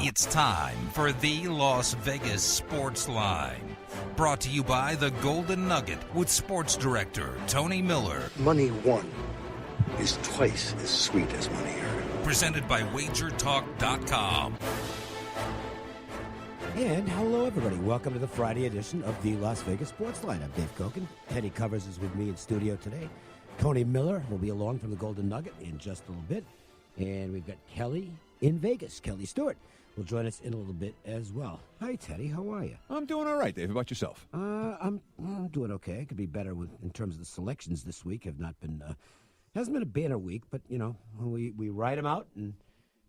It's time for the Las Vegas Sportsline. Brought to you by the Golden Nugget with sports director Tony Miller. Money won is twice as sweet as money earned. Presented by WagerTalk.com. And hello, everybody. Welcome to the Friday edition of the Las Vegas Sportsline. I'm Dave Cokin. Teddy Covers is with me in studio today. Tony Miller will be along from the Golden Nugget in just a little bit. And we've got Kelly in Vegas. Kelly Stewart will join us in a little bit as well. Hi, Teddy. How are you? I'm doing all right, Dave. How about yourself? I'm doing okay. I could be better in terms of the selections this week. Have not been hasn't been a banner week, but you know we ride them out and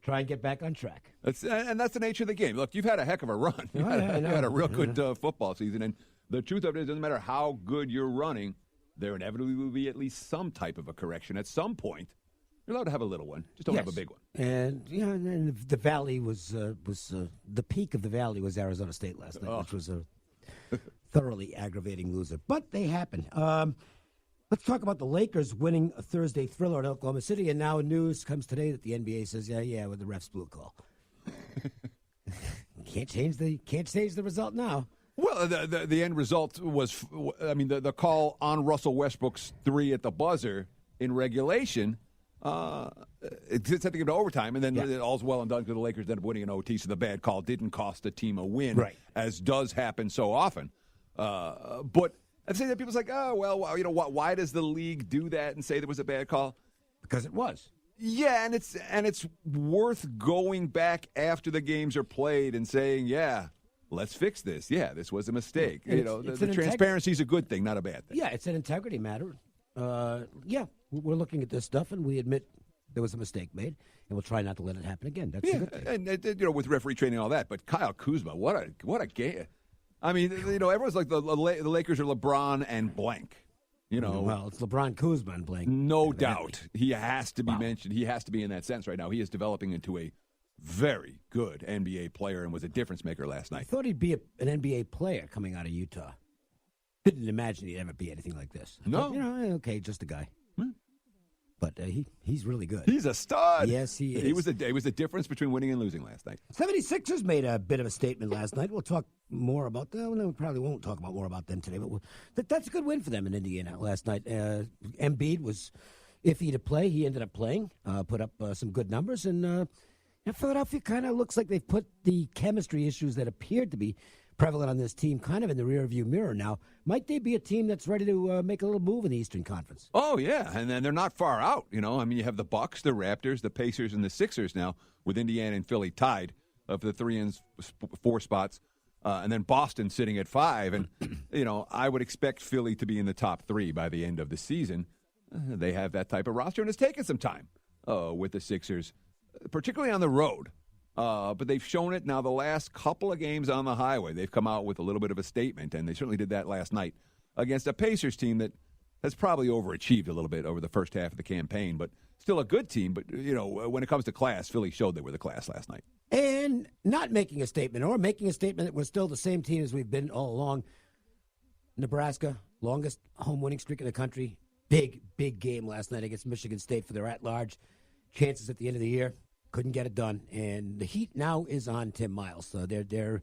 try and get back on track. That's the nature of the game. Look, you've had a heck of a run. You had a real good football season, and the truth of it is, it doesn't matter how good you're running, there inevitably will be at least some type of a correction at some point. You're allowed to have a little one, just don't have a big one. And and the Valley was the peak of the Valley was Arizona State last night, which was a thoroughly aggravating loser. But they happened. Let's talk about the Lakers winning a Thursday thriller in Oklahoma City, and now news comes today that the NBA says, well, the refs blew a call. Can't change the result now. Well, the end result was, the call on Russell Westbrook's three at the buzzer in regulation. It had to get to overtime, and then all's well and done because the Lakers ended up winning an OT, so the bad call didn't cost the team a win, as does happen so often. But I'd say that people's like, why does the league do that and say there was a bad call? Because it was. Yeah, and it's worth going back after the games are played and saying, let's fix this. Yeah, this was a mistake. The transparency is a good thing, not a bad thing. Yeah, it's an integrity matter. We're looking at this stuff, and we admit there was a mistake made, and we'll try not to let it happen again. That's a good thing. And with referee training and all that, but Kyle Kuzma, what a game! I mean, everyone's like the Lakers are LeBron and blank. Well, it's LeBron, Kuzma, and blank. No doubt, he has to be mentioned. He has to be in that sense right now. He is developing into a very good NBA player and was a difference maker last night. I thought he'd be an NBA player coming out of Utah. Didn't imagine he'd ever be anything like this. No. Just a guy. But he's really good. He's a stud. Yes, he is. He was the difference between winning and losing last night. 76ers made a bit of a statement last night. We'll talk more about them. No, we probably won't talk about more about them today. But that's a good win for them in Indiana last night. Embiid was iffy to play. He ended up playing, put up some good numbers. And Philadelphia kind of looks like they've put the chemistry issues that appeared to be prevalent on this team kind of in the rearview mirror now. Might they be a team that's ready to make a little move in the Eastern Conference? Oh, yeah, and then they're not far out. You have the Bucks, the Raptors, the Pacers, and the Sixers now with Indiana and Philly tied of the 3 and 4 spots, and then Boston sitting at 5. And, I would expect Philly to be in the top 3 by the end of the season. They have that type of roster, and it's taken some time with the Sixers, particularly on the road. But they've shown it now the last couple of games on the highway. They've come out with a little bit of a statement, and they certainly did that last night against a Pacers team that has probably overachieved a little bit over the first half of the campaign, but still a good team. But, when it comes to class, Philly showed they were the class last night. And not making a statement, or making a statement that we're still the same team as we've been all along. Nebraska, longest home winning streak in the country. Big game last night against Michigan State for their at-large chances at the end of the year. Couldn't get it done, and the heat now is on Tim Miles. So they're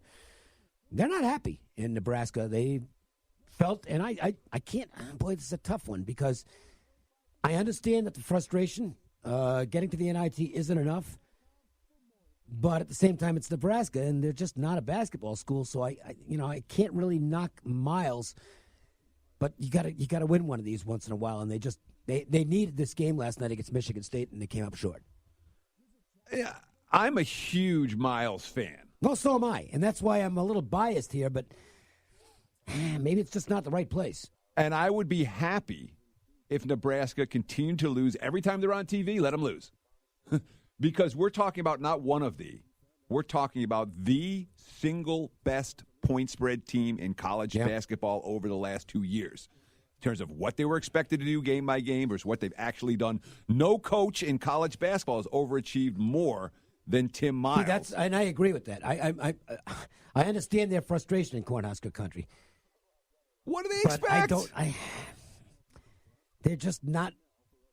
not happy in Nebraska. They felt, and I can't. Boy, this is a tough one because I understand that the frustration getting to the NIT isn't enough, but at the same time, it's Nebraska, and they're just not a basketball school. So I can't really knock Miles, but you got to win one of these once in a while, and they needed this game last night against Michigan State, and they came up short. Yeah, I'm a huge Miles fan. Well, so am I, and that's why I'm a little biased here, but maybe it's just not the right place. And I would be happy if Nebraska continued to lose every time they're on TV. Let them lose. Because we're talking about not one of we're talking about the single best point spread team in college basketball over the last 2 years. In terms of what they were expected to do game by game versus what they've actually done. No coach in college basketball has overachieved more than Tim Miles. See, and I agree with that. I understand their frustration in Cornhusker country. What do they expect? They're just not,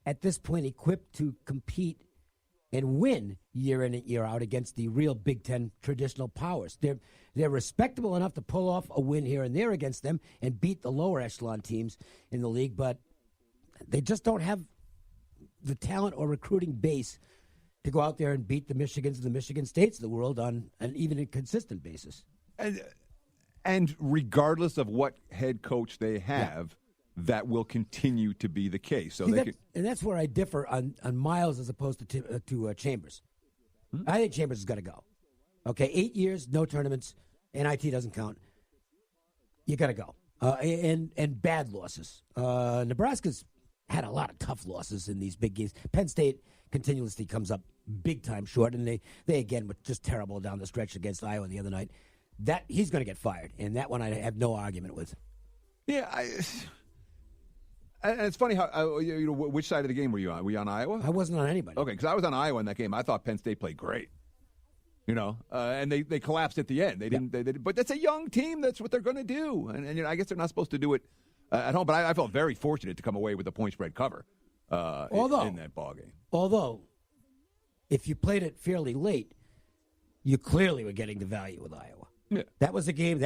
at this point, equipped to compete and win year in and year out against the real Big Ten traditional powers. They're respectable enough to pull off a win here and there against them and beat the lower echelon teams in the league, but they just don't have the talent or recruiting base to go out there and beat the Michigans and the Michigan States of the world on an even and consistent basis. And regardless of what head coach they have, that will continue to be the case. So and that's where I differ on Miles as opposed to Chambers. I think Chambers has got to go. Okay, 8 years, no tournaments, NIT doesn't count. You got to go. And bad losses. Nebraska's had a lot of tough losses in these big games. Penn State continuously comes up big time short, and they again were just terrible down the stretch against Iowa the other night. That he's going to get fired, and that one I have no argument with. Yeah, and it's funny how which side of the game were you on? Were you on Iowa? I wasn't on anybody. Okay, because I was on Iowa in that game. I thought Penn State played great. And they collapsed at the end. They didn't. They but that's a young team. That's what they're going to do. And I guess they're not supposed to do it at home. But I felt very fortunate to come away with a point spread cover in that ball game. Although, if you played it fairly late, you clearly were getting the value with Iowa. Yeah. That was a game.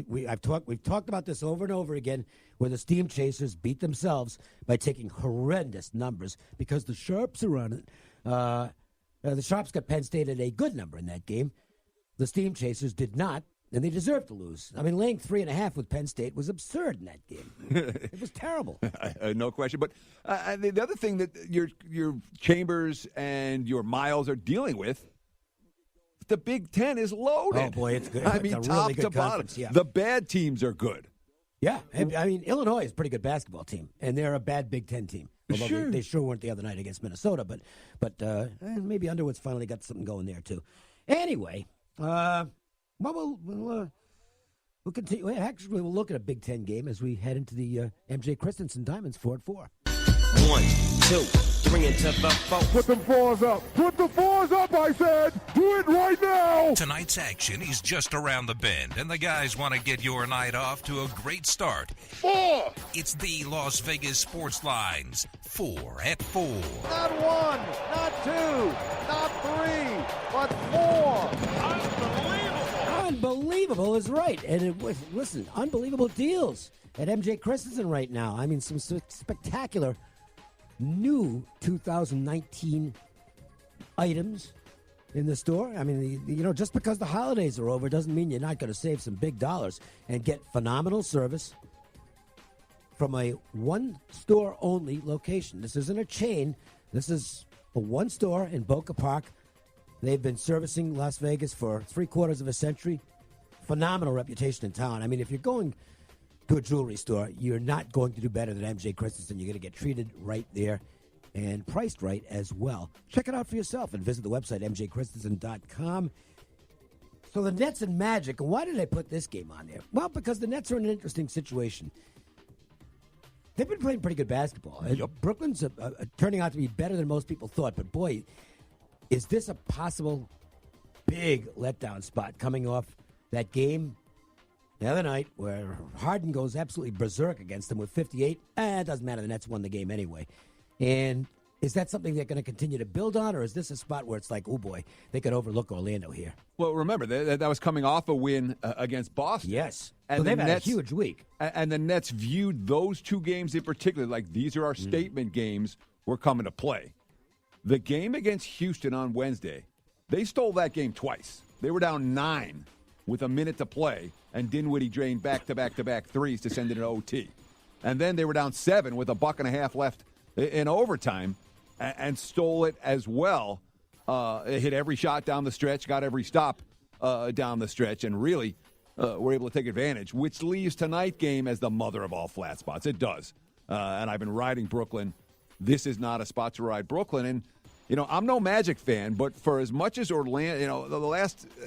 We've talked about this over and over again, where the Steam Chasers beat themselves by taking horrendous numbers because the Sharps are on it. The Sharps got Penn State at a good number in that game. The Steam Chasers did not, and they deserved to lose. I mean, laying 3.5 with Penn State was absurd in that game. It was terrible. No question. But the other thing that your Chambers and your Miles are dealing with, the Big Ten is loaded. Oh, boy, it's good. I mean, it's a top really good to bottom. conference, yeah. The bad teams are good. Yeah. I mean, Illinois is a pretty good basketball team, and they're a bad Big Ten team. Although Sure. They sure weren't the other night against Minnesota, but maybe Underwood's finally got something going there, too. Anyway, we'll continue. Actually, we'll look at a Big Ten game as we head into the MJ Christensen Diamonds 4 at 4. 1, 2, 3 into the 4. Put them fours up. Put the fours up, I said. Do it right now. Tonight's action is just around the bend, and the guys want to get your night off to a great start. 4. It's the Las Vegas Sportsline's 4 at 4. Not 1, not 2, not 3, but 4. Unbelievable is right. And it was, listen, unbelievable deals at MJ Christensen right now. I mean, some spectacular new 2019 items in the store. I mean, just because the holidays are over doesn't mean you're not going to save some big dollars and get phenomenal service from a one-store-only location. This isn't a chain. This is a one store in Boca Park. They've been servicing Las Vegas for 3/4 of a century. Phenomenal reputation in town. I mean, if you're going to a jewelry store, you're not going to do better than MJ Christensen. You're going to get treated right there and priced right as well. Check it out for yourself and visit the website, mjchristensen.com. So the Nets and Magic, and why did I put this game on there? Well, because the Nets are in an interesting situation. They've been playing pretty good basketball. Yep. Brooklyn's turning out to be better than most people thought, but boy, is this a possible big letdown spot coming off that game the other night where Harden goes absolutely berserk against them with 58. It doesn't matter. The Nets won the game anyway. And is that something they're going to continue to build on, or is this a spot where it's like, oh, boy, they could overlook Orlando here? Well, remember, that was coming off a win against Boston. Yes. And so they've had Nets, a huge week. And the Nets viewed those two games in particular like these are our statement games we're coming to play. The game against Houston on Wednesday, they stole that game twice. They were down 9 with a minute to play, and Dinwiddie drained back-to-back-to-back threes to send it in OT. And then they were down 7 with a buck and a half left in overtime and stole it as well. Hit every shot down the stretch, got every stop down the stretch, and really were able to take advantage, which leaves tonight's game as the mother of all flat spots. It does. And I've been riding Brooklyn. This is not a spot to ride Brooklyn. And I'm no Magic fan, but for as much as Orlando,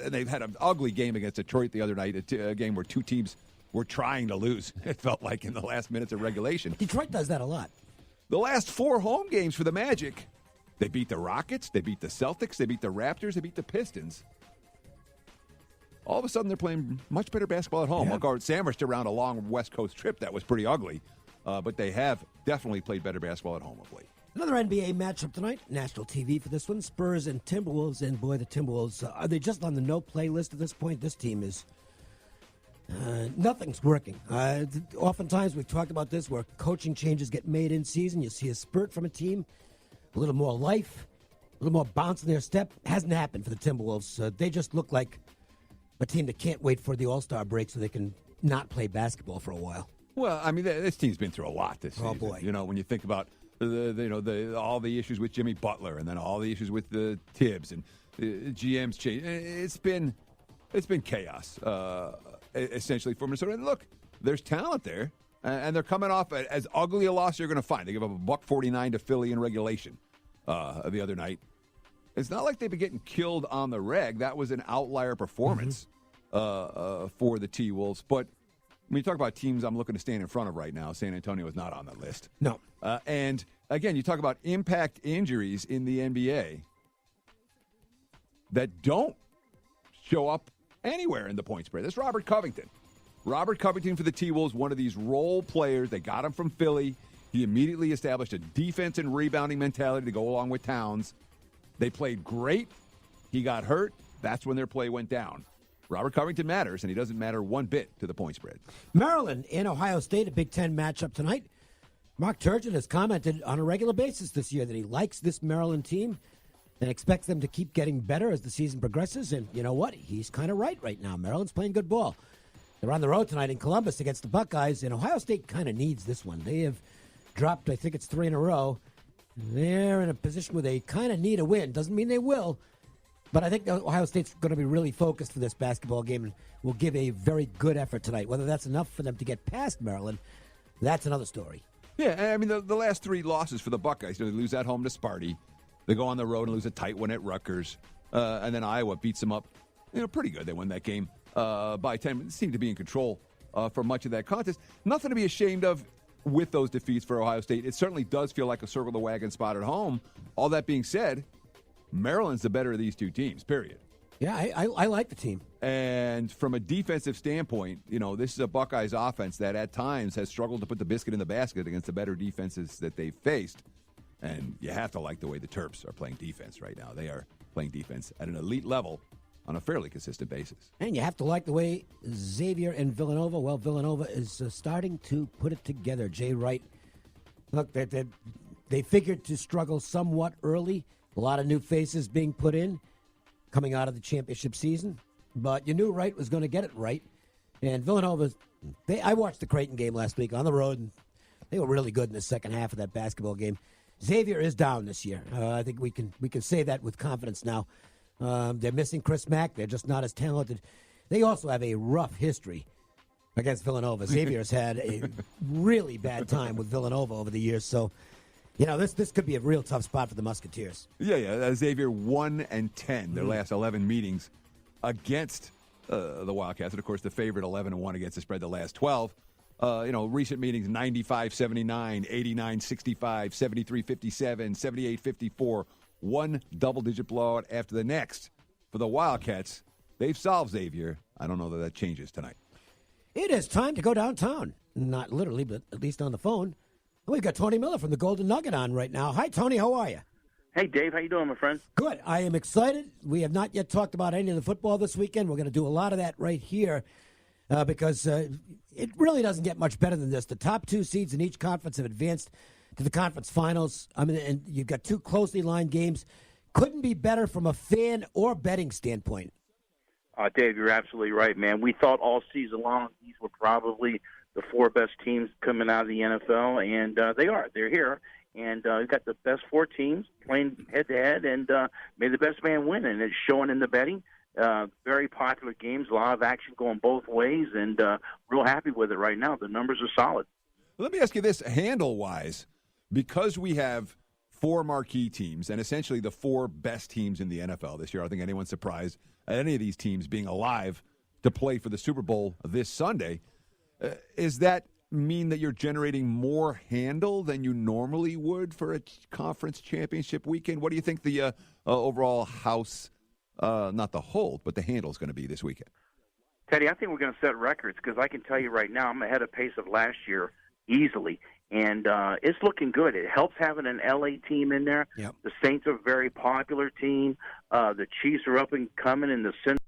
they've had an ugly game against Detroit the other night, a game where two teams were trying to lose, it felt like, in the last minutes of regulation. Detroit does that a lot. The last 4 home games for the Magic, they beat the Rockets, they beat the Celtics, they beat the Raptors, they beat the Pistons. All of a sudden, they're playing much better basketball at home. Yeah. Well, sandwiched around a long West Coast trip that was pretty ugly, but they have definitely played better basketball at home of late. Another NBA matchup tonight. National TV for this one. Spurs and Timberwolves. And boy, the Timberwolves, are they just on the no-play list at this point? This team is... nothing's working. Oftentimes we've talked about this where coaching changes get made in season. You see a spurt from a team, a little more life, a little more bounce in their step. Hasn't happened for the Timberwolves. They just look like a team that can't wait for the All-Star break so they can not play basketball for a while. Well, I mean, this team's been through a lot this season. Oh, boy. You know, when you think about all the issues with Jimmy Butler and then all the issues with the Tibbs and GM's change. It's been chaos, essentially, for Minnesota. And look, there's talent there, and they're coming off as ugly a loss you're going to find. They give up a $149 to Philly in regulation the other night. It's not like they've been getting killed on the reg. That was an outlier performance for the T-Wolves. But when you talk about teams I'm looking to stand in front of right now, San Antonio is not on the list. No. And, again, you talk about impact injuries in the NBA that don't show up anywhere in the point spread. That's Robert Covington. Robert Covington for the T-Wolves, one of these role players. They got him from Philly. He immediately established a defense and rebounding mentality to go along with Towns. They played great. He got hurt. That's when their play went down. Robert Covington matters, and he doesn't matter one bit to the point spread. Maryland and Ohio State, a Big Ten matchup tonight. Mark Turgeon has commented on a regular basis this year that he likes this Maryland team and expects them to keep getting better as the season progresses. And you know what? He's kind of right now. Maryland's playing good ball. They're on the road tonight in Columbus against the Buckeyes, and Ohio State kind of needs this one. They have dropped, I think it's 3 in a row. They're in a position where they kind of need a win. Doesn't mean they will, but I think Ohio State's going to be really focused for this basketball game and will give a very good effort tonight. Whether that's enough for them to get past Maryland, that's another story. Yeah, I mean, the last 3 losses for the Buckeyes, they lose at home to Sparty. They go on the road and lose a tight one at Rutgers. And then Iowa beats them up, pretty good. They won that game by 10. They seem to be in control for much of that contest. Nothing to be ashamed of with those defeats for Ohio State. It certainly does feel like a circle the wagon spot at home. All that being said, Maryland's the better of these two teams, period. Yeah, I like the team. And from a defensive standpoint, this is a Buckeyes offense that at times has struggled to put the biscuit in the basket against the better defenses that they've faced. And you have to like the way the Terps are playing defense right now. They are playing defense at an elite level on a fairly consistent basis. And you have to like the way Xavier and Villanova, Villanova is starting to put it together. Jay Wright, look, they figured to struggle somewhat early. A lot of new faces being put in coming out of the championship season. But you knew Wright was going to get it right. And Villanova, I watched the Creighton game last week on the road, and they were really good in the second half of that basketball game. Xavier is down this year. I think we can say that with confidence now. They're missing Chris Mack. They're just not as talented. They also have a rough history against Villanova. Xavier's had a really bad time with Villanova over the years. So, this could be a real tough spot for the Musketeers. Yeah. Xavier 1-10 their last 11 meetings against the Wildcats. And, of course, the favorite 11-1 against the spread the last 12. Recent meetings, 95-79, 89-65, 73-57, 78-54. One double-digit blowout after the next. For the Wildcats, they've solved Xavier. I don't know that changes tonight. It is time to go downtown. Not literally, but at least on the phone. We've got Tony Miller from the Golden Nugget on right now. Hi, Tony. How are you? Hey, Dave. How you doing, my friend? Good. I am excited. We have not yet talked about any of the football this weekend. We're going to do a lot of that right here because it really doesn't get much better than this. The top 2 seeds in each conference have advanced to the conference finals. And you've got 2 closely lined games. Couldn't be better from a fan or betting standpoint. Dave, you're absolutely right, man. We thought all season long these were probably the 4 best teams coming out of the NFL, and they are. They're here. And we've got the best 4 teams playing head-to-head, and may the best man win. And it's showing in the betting. Very popular games, a lot of action going both ways, and real happy with it right now. The numbers are solid. Let me ask you this, handle-wise, because we have 4 marquee teams and essentially the 4 best teams in the NFL this year. I don't think anyone's surprised at any of these teams being alive to play for the Super Bowl this Sunday. Is that mean that you're generating more handle than you normally would for a conference championship weekend? What do you think the overall house, not the hold, but the handle is going to be this weekend? Teddy, I think we're going to set records because I can tell you right now I'm ahead of pace of last year easily. And it's looking good. It helps having an LA team in there. Yep. The Saints are a very popular team. The Chiefs are up and coming in the Central